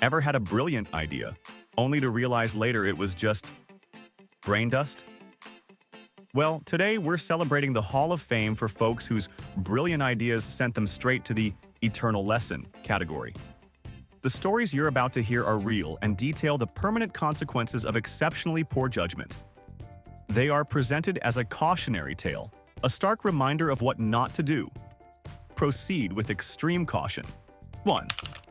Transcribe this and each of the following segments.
Ever had a brilliant idea, only to realize later it was just brain dust? Well, today we're celebrating the Hall of Fame for folks whose brilliant ideas sent them straight to the eternal lesson category. The stories you're about to hear are real and detail the permanent consequences of exceptionally poor judgment. They are presented as a cautionary tale, a stark reminder of what not to do. Proceed with extreme caution. 1.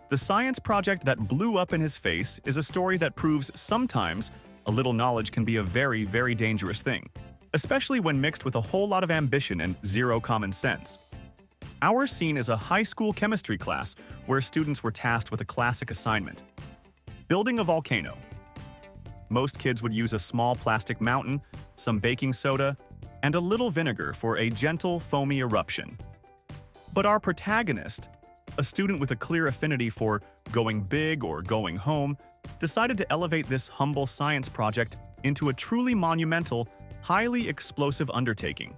The science project that blew up in his face is a story that proves sometimes a little knowledge can be a very, very dangerous thing, especially when mixed with a whole lot of ambition and zero common sense. Our scene is a high school chemistry class where students were tasked with a classic assignment: building a volcano. Most kids would use a small plastic mountain, some baking soda, and a little vinegar for a gentle, foamy eruption. But our protagonist, a student with a clear affinity for going big or going home, decided to elevate this humble science project into a truly monumental, highly explosive undertaking.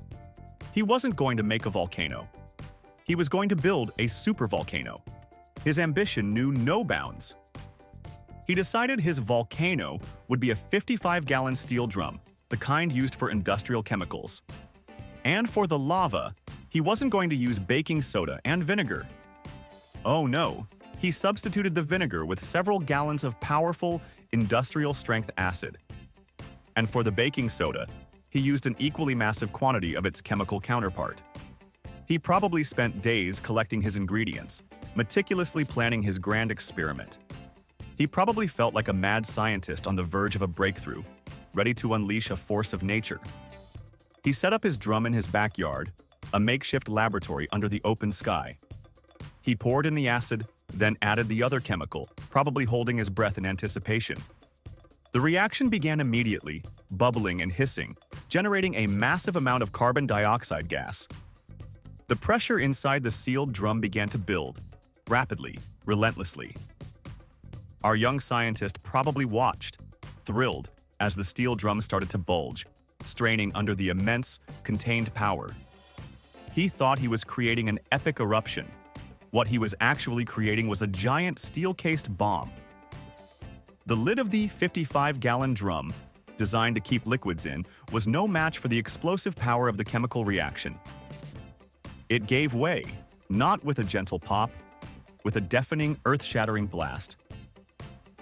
He wasn't going to make a volcano. He was going to build a supervolcano. His ambition knew no bounds. He decided his volcano would be a 55-gallon steel drum, the kind used for industrial chemicals. And for the lava, he wasn't going to use baking soda and vinegar. Oh no, he substituted the vinegar with several gallons of powerful, industrial-strength acid. And for the baking soda, he used an equally massive quantity of its chemical counterpart. He probably spent days collecting his ingredients, meticulously planning his grand experiment. He probably felt like a mad scientist on the verge of a breakthrough, ready to unleash a force of nature. He set up his drum in his backyard, a makeshift laboratory under the open sky. He poured in the acid, then added the other chemical, probably holding his breath in anticipation. The reaction began immediately, bubbling and hissing, generating a massive amount of carbon dioxide gas. The pressure inside the sealed drum began to build, rapidly, relentlessly. Our young scientist probably watched, thrilled, as the steel drum started to bulge, straining under the immense, contained power. He thought he was creating an epic eruption. What he was actually creating was a giant steel-cased bomb. The lid of the 55-gallon drum, designed to keep liquids in, was no match for the explosive power of the chemical reaction. It gave way, not with a gentle pop, with a deafening, earth-shattering blast.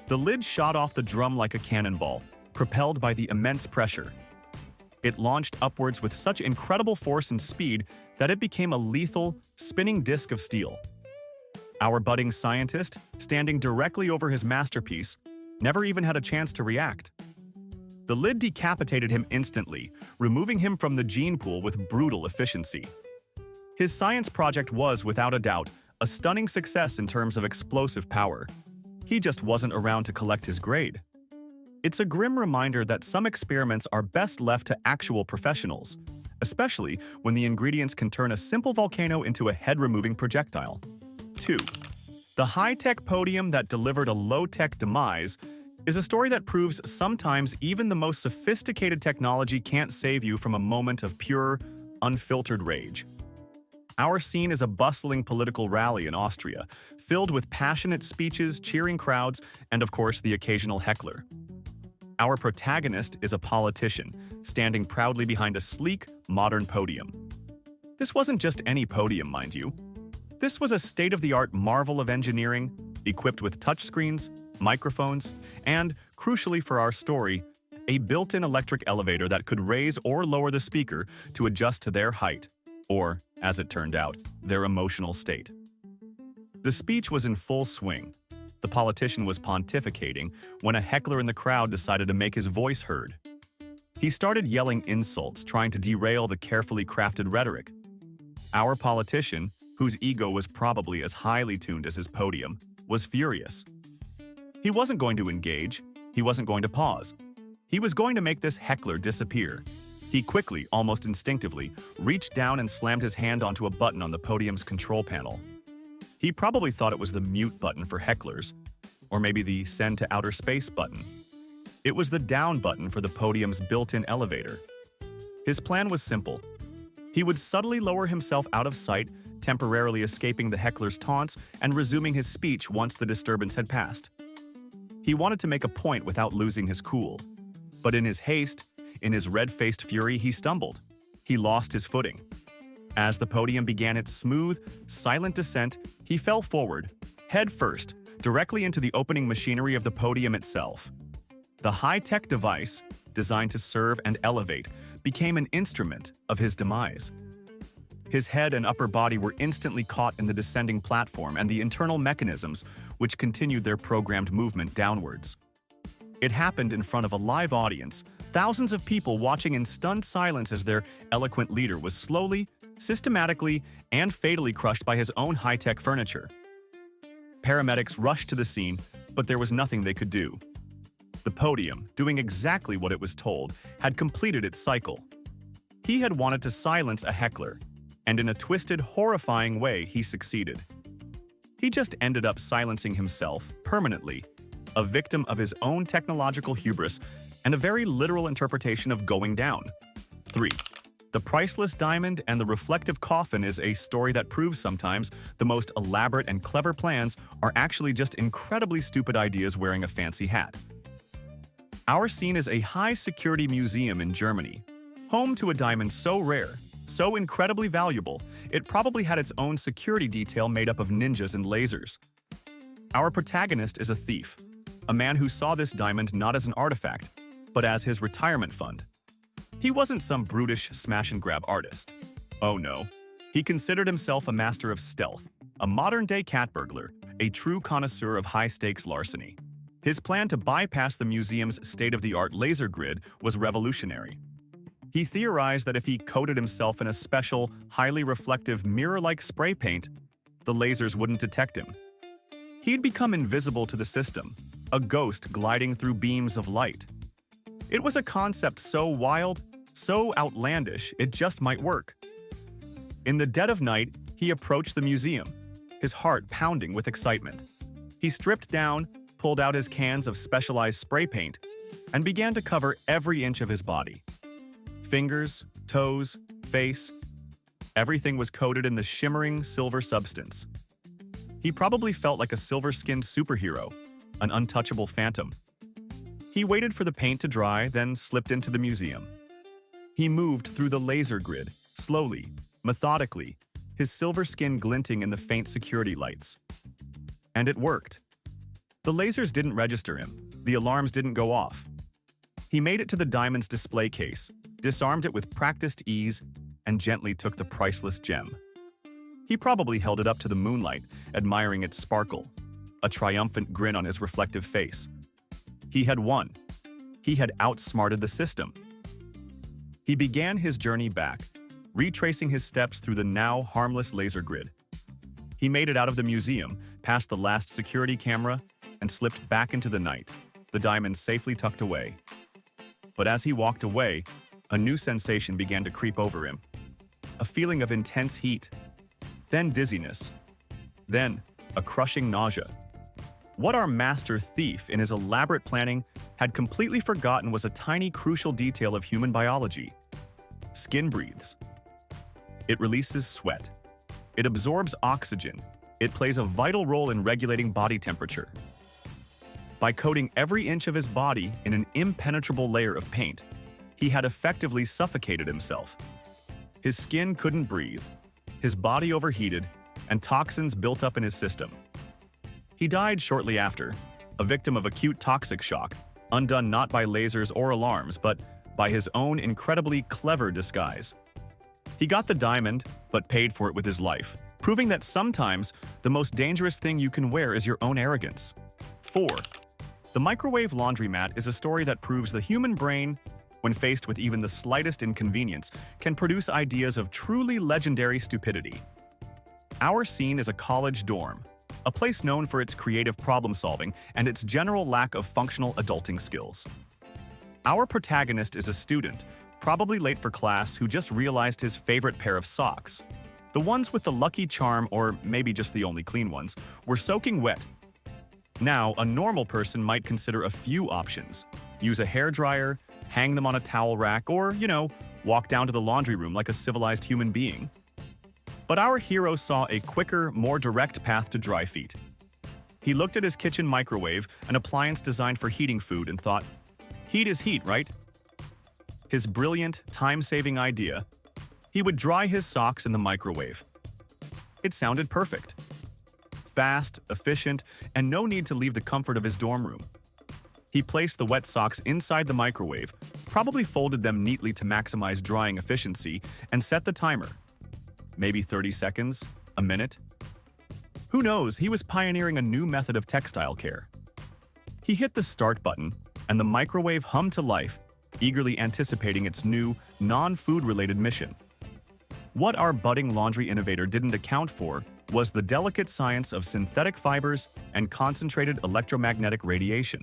The lid shot off the drum like a cannonball, propelled by the immense pressure. It launched upwards with such incredible force and speed that it became a lethal, spinning disc of steel. Our budding scientist, standing directly over his masterpiece, never even had a chance to react. The lid decapitated him instantly, removing him from the gene pool with brutal efficiency. His science project was, without a doubt, a stunning success in terms of explosive power. He just wasn't around to collect his grade. It's a grim reminder that some experiments are best left to actual professionals, especially when the ingredients can turn a simple volcano into a head-removing projectile. 2. The high-tech podium that delivered a low-tech demise is a story that proves sometimes even the most sophisticated technology can't save you from a moment of pure, unfiltered rage. Our scene is a bustling political rally in Austria, filled with passionate speeches, cheering crowds, and of course the occasional heckler. Our protagonist is a politician, standing proudly behind a sleek, modern podium. This wasn't just any podium, mind you. This was a state-of-the-art marvel of engineering, equipped with touchscreens, microphones, and, crucially for our story, a built-in electric elevator that could raise or lower the speaker to adjust to their height, or, as it turned out, their emotional state. The speech was in full swing. The politician was pontificating when a heckler in the crowd decided to make his voice heard. He started yelling insults, trying to derail the carefully crafted rhetoric. Our politician, whose ego was probably as highly tuned as his podium, was furious. He wasn't going to engage. He wasn't going to pause. He was going to make this heckler disappear. He quickly, almost instinctively, reached down and slammed his hand onto a button on the podium's control panel. He probably thought it was the mute button for hecklers, or maybe the send to outer space button. It was the down button for the podium's built-in elevator. His plan was simple. He would subtly lower himself out of sight, temporarily escaping the heckler's taunts and resuming his speech once the disturbance had passed. He wanted to make a point without losing his cool. But in his haste, in his red-faced fury, he stumbled. He lost his footing. As the podium began its smooth, silent descent, he fell forward, head first, directly into the opening machinery of the podium itself. The high-tech device, designed to serve and elevate, became an instrument of his demise. His head and upper body were instantly caught in the descending platform and the internal mechanisms which continued their programmed movement downwards. It happened in front of a live audience, thousands of people watching in stunned silence as their eloquent leader was slowly, systematically, and fatally crushed by his own high-tech furniture. Paramedics rushed to the scene, but there was nothing they could do. The podium, doing exactly what it was told, had completed its cycle. He had wanted to silence a heckler, and in a twisted, horrifying way, he succeeded. He just ended up silencing himself permanently, a victim of his own technological hubris and a very literal interpretation of going down. 3. The Priceless Diamond and the Reflective Coffin is a story that proves sometimes the most elaborate and clever plans are actually just incredibly stupid ideas wearing a fancy hat. Our scene is a high-security museum in Germany, home to a diamond so rare, so incredibly valuable, it probably had its own security detail made up of ninjas and lasers. Our protagonist is a thief, a man who saw this diamond not as an artifact, but as his retirement fund. He wasn't some brutish smash-and-grab artist. Oh no. He considered himself a master of stealth, a modern-day cat burglar, a true connoisseur of high-stakes larceny. His plan to bypass the museum's state-of-the-art laser grid was revolutionary. He theorized that if he coated himself in a special, highly reflective mirror-like spray paint, the lasers wouldn't detect him. He'd become invisible to the system, a ghost gliding through beams of light. It was a concept so wild, so outlandish, it just might work. In the dead of night, he approached the museum, his heart pounding with excitement. He stripped down, pulled out his cans of specialized spray paint, and began to cover every inch of his body. Fingers, toes, face, everything was coated in the shimmering silver substance. He probably felt like a silver-skinned superhero, an untouchable phantom. He waited for the paint to dry, then slipped into the museum. He moved through the laser grid, slowly, methodically, his silver skin glinting in the faint security lights. And it worked. The lasers didn't register him, the alarms didn't go off. He made it to the diamond's display case, disarmed it with practiced ease, and gently took the priceless gem. He probably held it up to the moonlight, admiring its sparkle, a triumphant grin on his reflective face. He had won. He had outsmarted the system. He began his journey back, retracing his steps through the now harmless laser grid. He made it out of the museum, past the last security camera, and slipped back into the night, the diamond safely tucked away. But as he walked away, a new sensation began to creep over him. A feeling of intense heat, then dizziness, then a crushing nausea. What our master thief, in his elaborate planning, had completely forgotten was a tiny crucial detail of human biology. Skin breathes. It releases sweat. It absorbs oxygen. It plays a vital role in regulating body temperature. By coating every inch of his body in an impenetrable layer of paint, he had effectively suffocated himself. His skin couldn't breathe, his body overheated, and toxins built up in his system. He died shortly after, a victim of acute toxic shock, undone not by lasers or alarms, but by his own incredibly clever disguise. He got the diamond, but paid for it with his life, proving that sometimes the most dangerous thing you can wear is your own arrogance. 4. The microwave laundromat is a story that proves the human brain, when faced with even the slightest inconvenience, can produce ideas of truly legendary stupidity. Our scene is a college dorm, a place known for its creative problem-solving and its general lack of functional adulting skills. Our protagonist is a student, probably late for class, who just realized his favorite pair of socks. The ones with the lucky charm, or maybe just the only clean ones, were soaking wet. Now, a normal person might consider a few options. Use a hairdryer, hang them on a towel rack, or, walk down to the laundry room like a civilized human being. But our hero saw a quicker, more direct path to dry feet. He looked at his kitchen microwave, an appliance designed for heating food, and thought, heat is heat, right? His brilliant, time-saving idea: he would dry his socks in the microwave. It sounded perfect. Fast, efficient, and no need to leave the comfort of his dorm room. He placed the wet socks inside the microwave, probably folded them neatly to maximize drying efficiency, and set the timer. Maybe 30 seconds? A minute? Who knows, he was pioneering a new method of textile care. He hit the start button, and the microwave hummed to life, eagerly anticipating its new, non-food-related mission. What our budding laundry innovator didn't account for was the delicate science of synthetic fibers and concentrated electromagnetic radiation.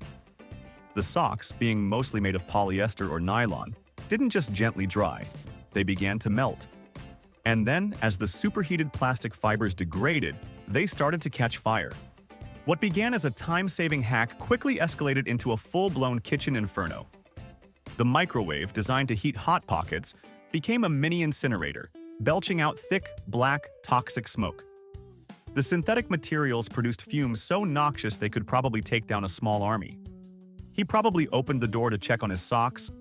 The socks, being mostly made of polyester or nylon, didn't just gently dry, they began to melt. And then, as the superheated plastic fibers degraded, they started to catch fire. What began as a time-saving hack quickly escalated into a full-blown kitchen inferno. The microwave, designed to heat Hot Pockets, became a mini incinerator, belching out thick, black, toxic smoke. The synthetic materials produced fumes so noxious they could probably take down a small army. He probably opened the door to check on his socks,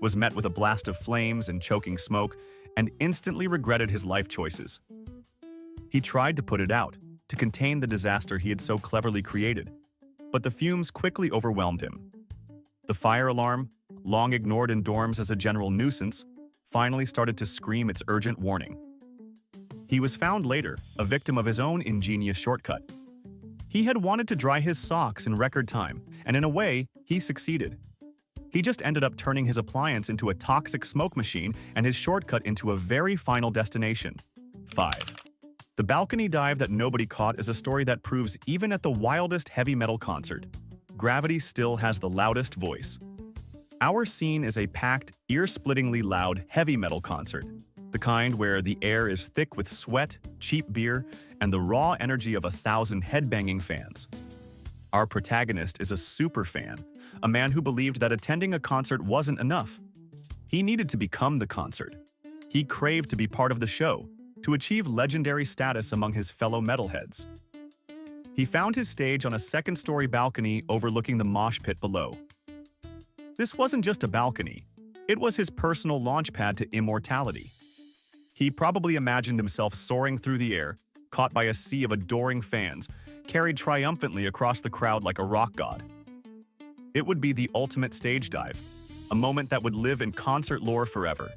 was met with a blast of flames and choking smoke, and instantly regretted his life choices. He tried to put it out, to contain the disaster he had so cleverly created, but the fumes quickly overwhelmed him. The fire alarm, long ignored in dorms as a general nuisance, finally started to scream its urgent warning. He was found later, a victim of his own ingenious shortcut. He had wanted to dry his socks in record time, and in a way, he succeeded. He just ended up turning his appliance into a toxic smoke machine and his shortcut into a very final destination. 5. The balcony dive that nobody caught is a story that proves even at the wildest heavy metal concert, gravity still has the loudest voice. Our scene is a packed, ear-splittingly loud heavy metal concert, the kind where the air is thick with sweat, cheap beer, and the raw energy of 1,000 headbanging fans. Our protagonist is a super fan, a man who believed that attending a concert wasn't enough. He needed to become the concert. He craved to be part of the show, to achieve legendary status among his fellow metalheads. He found his stage on a second-story balcony overlooking the mosh pit below. This wasn't just a balcony. It was his personal launchpad to immortality. He probably imagined himself soaring through the air, caught by a sea of adoring fans, carried triumphantly across the crowd like a rock god. It would be the ultimate stage dive, a moment that would live in concert lore forever.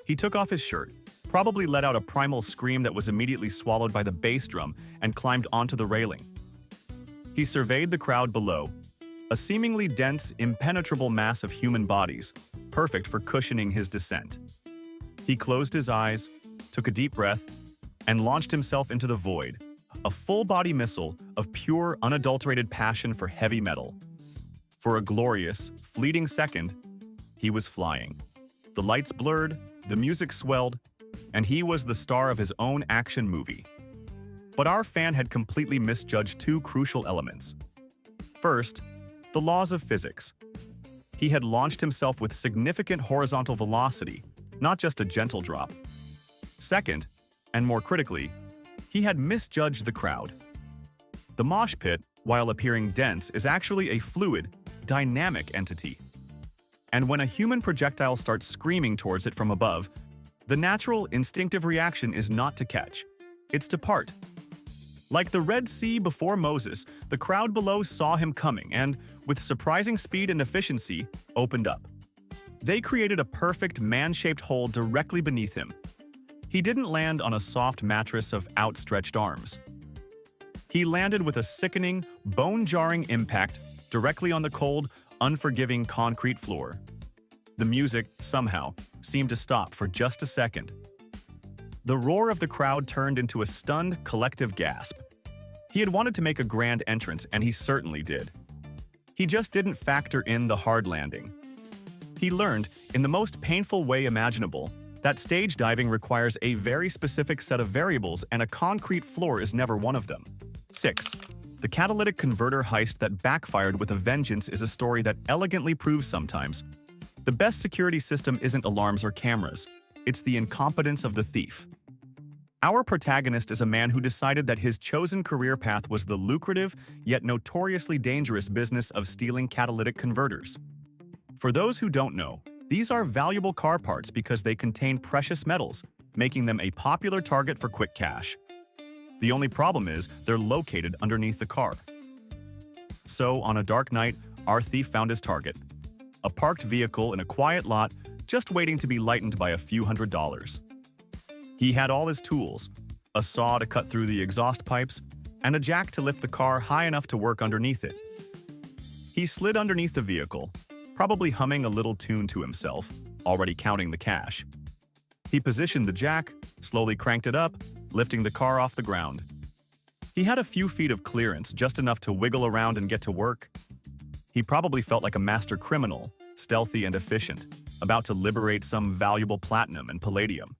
He took off his shirt, probably let out a primal scream that was immediately swallowed by the bass drum, and climbed onto the railing. He surveyed the crowd below, a seemingly dense, impenetrable mass of human bodies, perfect for cushioning his descent. He closed his eyes, took a deep breath, and launched himself into the void, a full-body missile of pure, unadulterated passion for heavy metal. For a glorious, fleeting second, he was flying. The lights blurred, the music swelled, and he was the star of his own action movie. But our fan had completely misjudged two crucial elements. First, the laws of physics. He had launched himself with significant horizontal velocity, not just a gentle drop. Second, and more critically, he had misjudged the crowd. The mosh pit, while appearing dense, is actually a fluid, dynamic entity. And when a human projectile starts screaming towards it from above, the natural, instinctive reaction is not to catch. It's to part. Like the Red Sea before Moses, the crowd below saw him coming and, with surprising speed and efficiency, opened up. They created a perfect man-shaped hole directly beneath him. He didn't land on a soft mattress of outstretched arms. He landed with a sickening, bone-jarring impact directly on the cold, unforgiving concrete floor. The music, somehow, seemed to stop for just a second. The roar of the crowd turned into a stunned, collective gasp. He had wanted to make a grand entrance, and he certainly did. He just didn't factor in the hard landing. He learned, in the most painful way imaginable, that stage diving requires a very specific set of variables, and a concrete floor is never one of them. 6. The catalytic converter heist that backfired with a vengeance is a story that elegantly proves sometimes the best security system isn't alarms or cameras. It's the incompetence of the thief. Our protagonist is a man who decided that his chosen career path was the lucrative, yet notoriously dangerous business of stealing catalytic converters. For those who don't know, these are valuable car parts because they contain precious metals, making them a popular target for quick cash. The only problem is they're located underneath the car. So, on a dark night, our thief found his target, a parked vehicle in a quiet lot just waiting to be lightened by a few $100s. He had all his tools, a saw to cut through the exhaust pipes, and a jack to lift the car high enough to work underneath it. He slid underneath the vehicle, probably humming a little tune to himself, already counting the cash. He positioned the jack, slowly cranked it up, lifting the car off the ground. He had a few feet of clearance, just enough to wiggle around and get to work. He probably felt like a master criminal, stealthy and efficient, about to liberate some valuable platinum and palladium.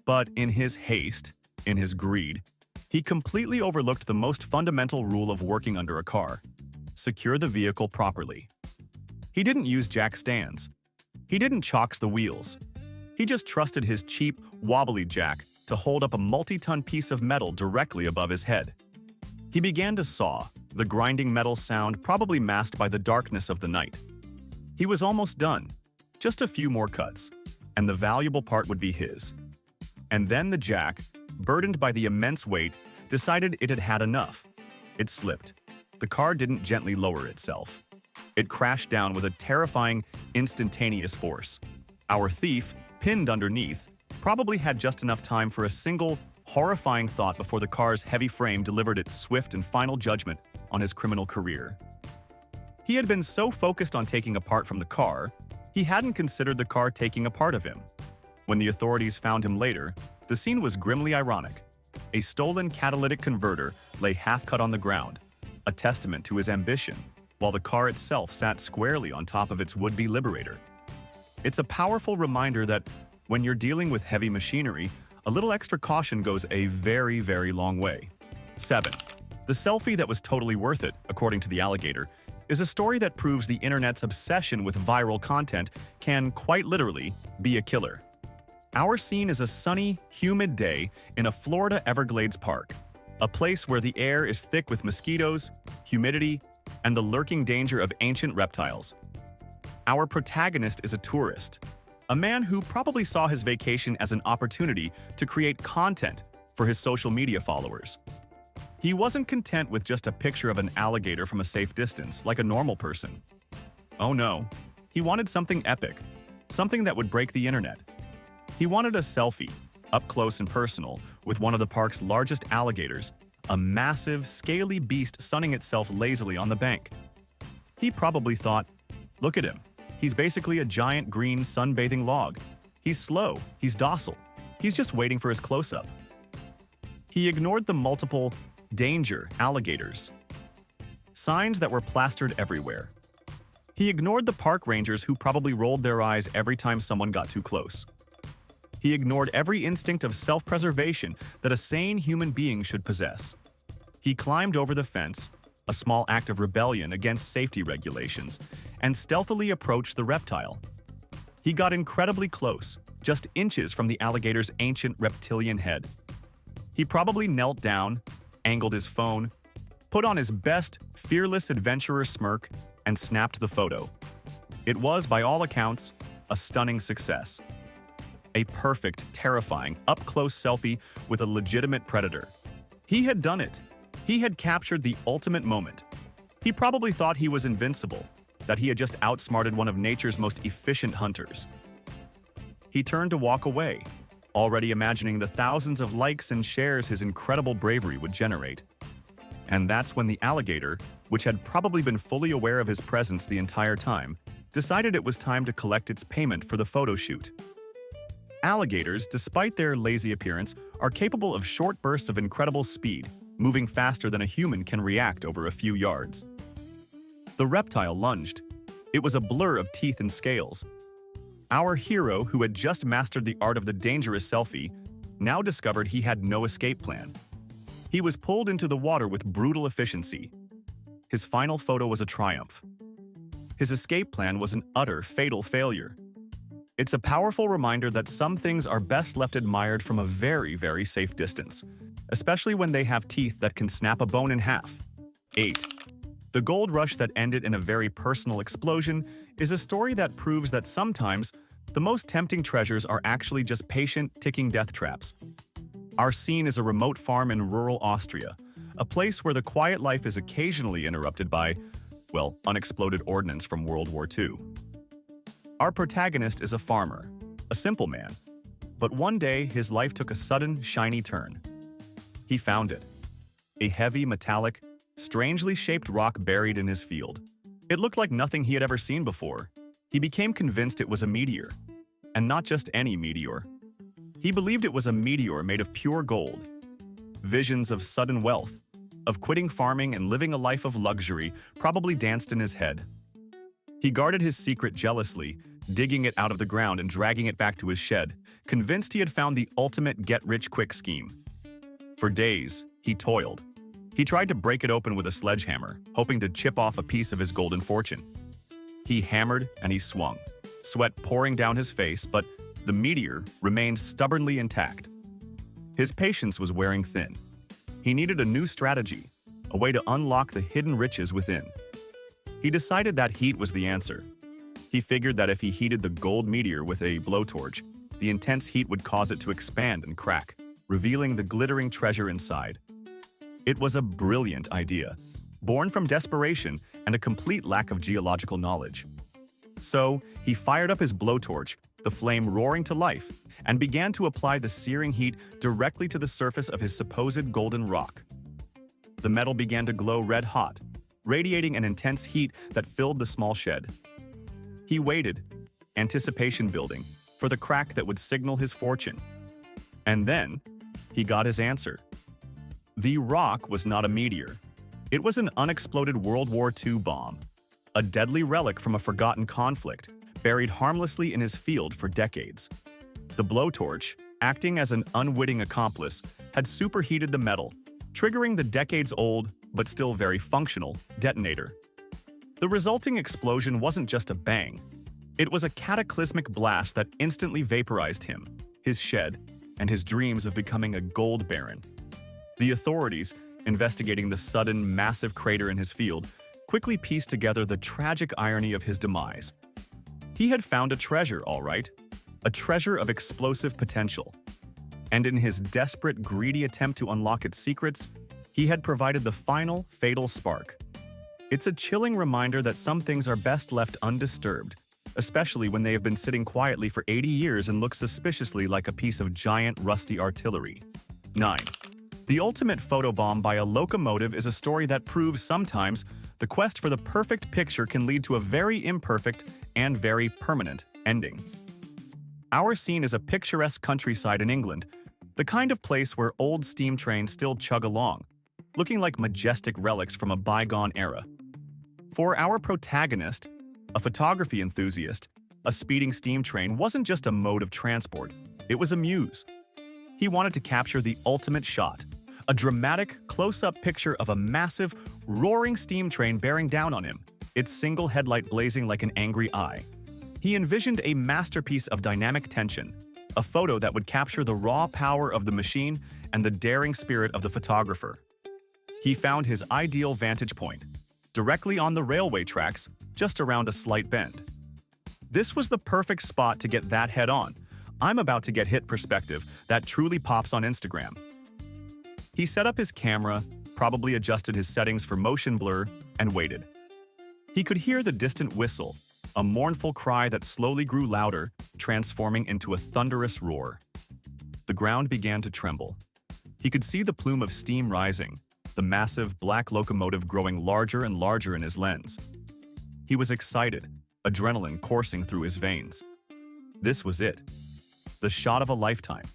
But in his haste, in his greed, he completely overlooked the most fundamental rule of working under a car: secure the vehicle properly. He didn't use jack stands. He didn't chocks the wheels. He just trusted his cheap, wobbly jack to hold up a multi-ton piece of metal directly above his head. He began to saw, the grinding metal sound probably masked by the darkness of the night. He was almost done, just a few more cuts, and the valuable part would be his. And then the jack, burdened by the immense weight, decided it had had enough. It slipped. The car didn't gently lower itself. It crashed down with a terrifying, instantaneous force. Our thief, pinned underneath, probably had just enough time for a single, horrifying thought before the car's heavy frame delivered its swift and final judgment on his criminal career. He had been so focused on taking a part from the car, he hadn't considered the car taking a part of him. When the authorities found him later, the scene was grimly ironic. A stolen catalytic converter lay half-cut on the ground, a testament to his ambition, while the car itself sat squarely on top of its would-be liberator. It's a powerful reminder that when you're dealing with heavy machinery, a little extra caution goes a very, very long way. 7. The selfie that was totally worth it, according to the Alligator, is a story that proves the internet's obsession with viral content can, quite literally, be a killer. Our scene is a sunny, humid day in a Florida Everglades park, a place where the air is thick with mosquitoes, humidity, and the lurking danger of ancient reptiles. Our protagonist is a tourist, a man who probably saw his vacation as an opportunity to create content for his social media followers. He wasn't content with just a picture of an alligator from a safe distance, like a normal person. Oh no, he wanted something epic, something that would break the internet. He wanted a selfie, up close and personal, with one of the park's largest alligators, a massive, scaly beast sunning itself lazily on the bank. He probably thought, look at him. He's basically a giant green sunbathing log. He's slow, he's docile, he's just waiting for his close-up. He ignored the multiple danger alligators, signs that were plastered everywhere. He ignored the park rangers who probably rolled their eyes every time someone got too close. He ignored every instinct of self-preservation that a sane human being should possess. He climbed over the fence, a small act of rebellion against safety regulations, and stealthily approached the reptile. He got incredibly close, just inches from the alligator's ancient reptilian head. He probably knelt down, angled his phone, put on his best, fearless adventurer smirk, and snapped the photo. It was, by all accounts, a stunning success. A perfect, terrifying, up-close selfie with a legitimate predator. He had done it. He had captured the ultimate moment. He probably thought he was invincible, that he had just outsmarted one of nature's most efficient hunters. He turned to walk away, already imagining the thousands of likes and shares his incredible bravery would generate. And that's when the alligator, which had probably been fully aware of his presence the entire time, decided it was time to collect its payment for the photo shoot. Alligators, despite their lazy appearance, are capable of short bursts of incredible speed, moving faster than a human can react over a few yards. The reptile lunged. It was a blur of teeth and scales. Our hero, who had just mastered the art of the dangerous selfie, now discovered he had no escape plan. He was pulled into the water with brutal efficiency. His final photo was a triumph. His escape plan was an utter, fatal failure. It's a powerful reminder that some things are best left admired from a very, very safe distance, especially when they have teeth that can snap a bone in half. 8. The gold rush that ended in a very personal explosion is a story that proves that sometimes the most tempting treasures are actually just patient, ticking death traps. Our scene is a remote farm in rural Austria, a place where the quiet life is occasionally interrupted by, well, unexploded ordnance from World War II. Our protagonist is a farmer, a simple man, but one day his life took a sudden, shiny turn. He found it. A heavy, metallic, strangely shaped rock buried in his field. It looked like nothing he had ever seen before. He became convinced it was a meteor, and not just any meteor. He believed it was a meteor made of pure gold. Visions of sudden wealth, of quitting farming and living a life of luxury probably danced in his head. He guarded his secret jealously, digging it out of the ground and dragging it back to his shed, convinced he had found the ultimate get-rich-quick scheme. For days, he toiled. He tried to break it open with a sledgehammer, hoping to chip off a piece of his golden fortune. He hammered and he swung, sweat pouring down his face, but the meteor remained stubbornly intact. His patience was wearing thin. He needed a new strategy, a way to unlock the hidden riches within. He decided that heat was the answer. He figured that if he heated the gold meteor with a blowtorch, the intense heat would cause it to expand and crack, revealing the glittering treasure inside. It was a brilliant idea, born from desperation and a complete lack of geological knowledge. So, he fired up his blowtorch, the flame roaring to life, and began to apply the searing heat directly to the surface of his supposed golden rock. The metal began to glow red-hot, radiating an intense heat that filled the small shed. He waited, anticipation building, for the crack that would signal his fortune. And then, he got his answer. The rock was not a meteor. It was an unexploded World War II bomb, a deadly relic from a forgotten conflict, buried harmlessly in his field for decades. The blowtorch, acting as an unwitting accomplice, had superheated the metal, triggering the decades-old, but still very functional, detonator. The resulting explosion wasn't just a bang. It was a cataclysmic blast that instantly vaporized him, his shed, and his dreams of becoming a gold baron. The authorities, investigating the sudden, massive crater in his field, quickly pieced together the tragic irony of his demise. He had found a treasure, all right, a treasure of explosive potential. And in his desperate, greedy attempt to unlock its secrets, he had provided the final, fatal spark. It's a chilling reminder that some things are best left undisturbed, especially when they have been sitting quietly for 80 years and look suspiciously like a piece of giant, rusty artillery. 9. The ultimate photobomb by a locomotive is a story that proves sometimes the quest for the perfect picture can lead to a very imperfect and very permanent ending. Our scene is a picturesque countryside in England, the kind of place where old steam trains still chug along, looking like majestic relics from a bygone era. For our protagonist, a photography enthusiast, a speeding steam train wasn't just a mode of transport, it was a muse. He wanted to capture the ultimate shot, a dramatic, close-up picture of a massive, roaring steam train bearing down on him, its single headlight blazing like an angry eye. He envisioned a masterpiece of dynamic tension, a photo that would capture the raw power of the machine and the daring spirit of the photographer. He found his ideal vantage point, directly on the railway tracks, just around a slight bend. This was the perfect spot to get that head-on, I'm about to get hit perspective that truly pops on Instagram. He set up his camera, probably adjusted his settings for motion blur, and waited. He could hear the distant whistle, a mournful cry that slowly grew louder, transforming into a thunderous roar. The ground began to tremble. He could see the plume of steam rising, the massive black locomotive growing larger and larger in his lens. He was excited, adrenaline coursing through his veins. This was it. The shot of a lifetime.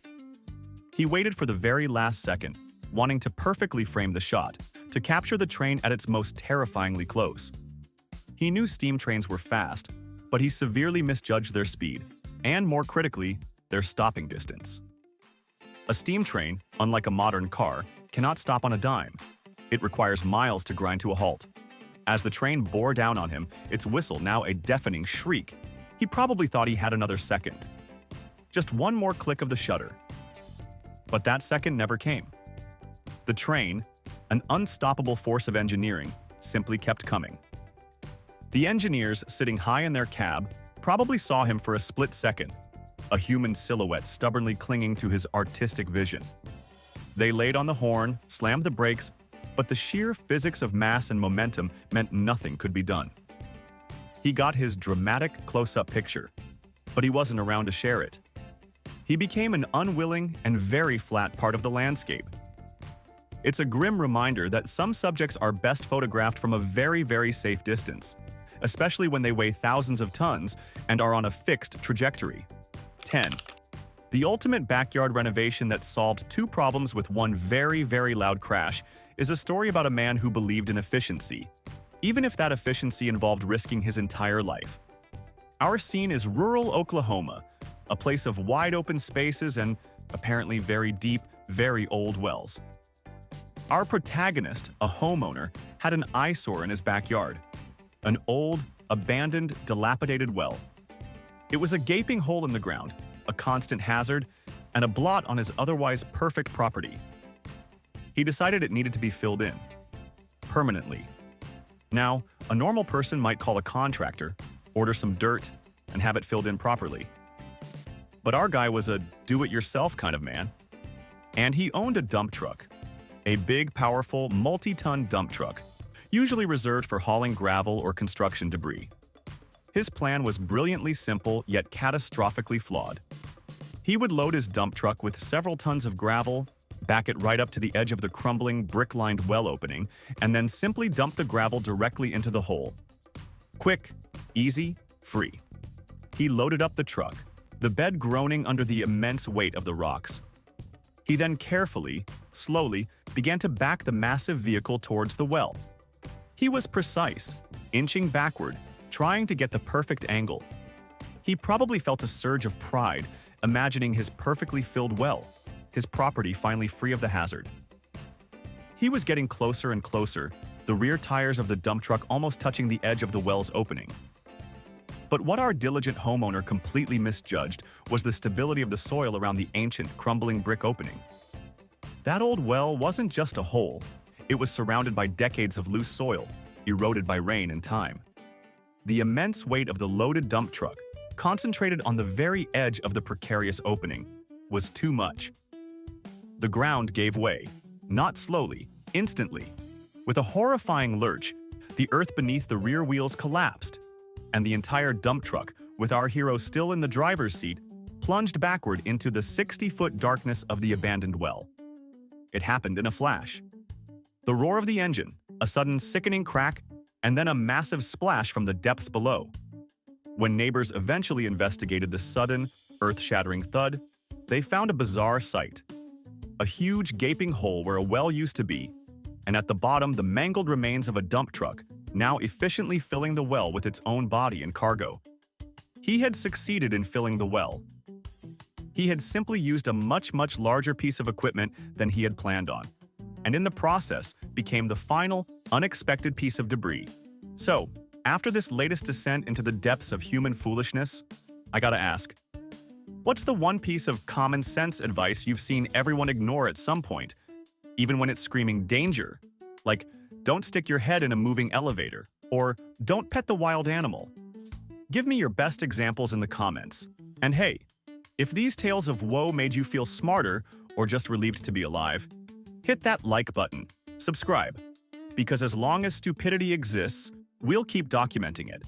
He waited for the very last second, wanting to perfectly frame the shot, to capture the train at its most terrifyingly close. He knew steam trains were fast, but he severely misjudged their speed, and more critically, their stopping distance. A steam train, unlike a modern car, cannot stop on a dime. It requires miles to grind to a halt. As the train bore down on him, its whistle now a deafening shriek, He probably thought he had another second. Just one more click of the shutter. But that second never came. The train, an unstoppable force of engineering, simply kept coming. The engineers sitting high in their cab probably saw him for a split second, a human silhouette stubbornly clinging to his artistic vision. They laid on the horn, slammed the brakes, but the sheer physics of mass and momentum meant nothing could be done. He got his dramatic close-up picture, but he wasn't around to share it. He became an unwilling and very flat part of the landscape. It's a grim reminder that some subjects are best photographed from a very, very safe distance, especially when they weigh thousands of tons and are on a fixed trajectory. 10. The ultimate backyard renovation that solved two problems with one very, very loud crash is a story about a man who believed in efficiency, even if that efficiency involved risking his entire life. Our scene is rural Oklahoma, a place of wide-open spaces and apparently very deep, very old wells. Our protagonist, a homeowner, had an eyesore in his backyard, an old, abandoned, dilapidated well. It was a gaping hole in the ground, a constant hazard, and a blot on his otherwise perfect property. He decided it needed to be filled in, permanently. Now, a normal person might call a contractor, order some dirt, and have it filled in properly. But our guy was a do-it-yourself kind of man. And he owned a dump truck, a big, powerful, multi-ton dump truck, usually reserved for hauling gravel or construction debris. His plan was brilliantly simple yet catastrophically flawed. He would load his dump truck with several tons of gravel, back it right up to the edge of the crumbling, brick-lined well opening, and then simply dump the gravel directly into the hole. Quick, easy, free. He loaded up the truck, the bed groaning under the immense weight of the rocks. He then carefully, slowly, began to back the massive vehicle towards the well. He was precise, inching backward, trying to get the perfect angle. He probably felt a surge of pride, imagining his perfectly filled well, his property finally free of the hazard. He was getting closer and closer, the rear tires of the dump truck almost touching the edge of the well's opening. But what our diligent homeowner completely misjudged was the stability of the soil around the ancient, crumbling brick opening. That old well wasn't just a hole. It was surrounded by decades of loose soil, eroded by rain and time. The immense weight of the loaded dump truck, concentrated on the very edge of the precarious opening, was too much. The ground gave way, not slowly, instantly. With a horrifying lurch, the earth beneath the rear wheels collapsed, and the entire dump truck, with our hero still in the driver's seat, plunged backward into the 60-foot darkness of the abandoned well. It happened in a flash. The roar of the engine, a sudden sickening crack, and then a massive splash from the depths below. When neighbors eventually investigated the sudden, earth-shattering thud, they found a bizarre sight. A huge gaping hole where a well used to be, and at the bottom the mangled remains of a dump truck, now efficiently filling the well with its own body and cargo. He had succeeded in filling the well. He had simply used a much larger piece of equipment than he had planned on, and in the process became the final, unexpected piece of debris. So, after this latest descent into the depths of human foolishness, I gotta ask, what's the one piece of common sense advice you've seen everyone ignore at some point, even when it's screaming danger? Like, don't stick your head in a moving elevator, or don't pet the wild animal. Give me your best examples in the comments. And hey, if these tales of woe made you feel smarter or just relieved to be alive, hit that like button, subscribe, because as long as stupidity exists, we'll keep documenting it.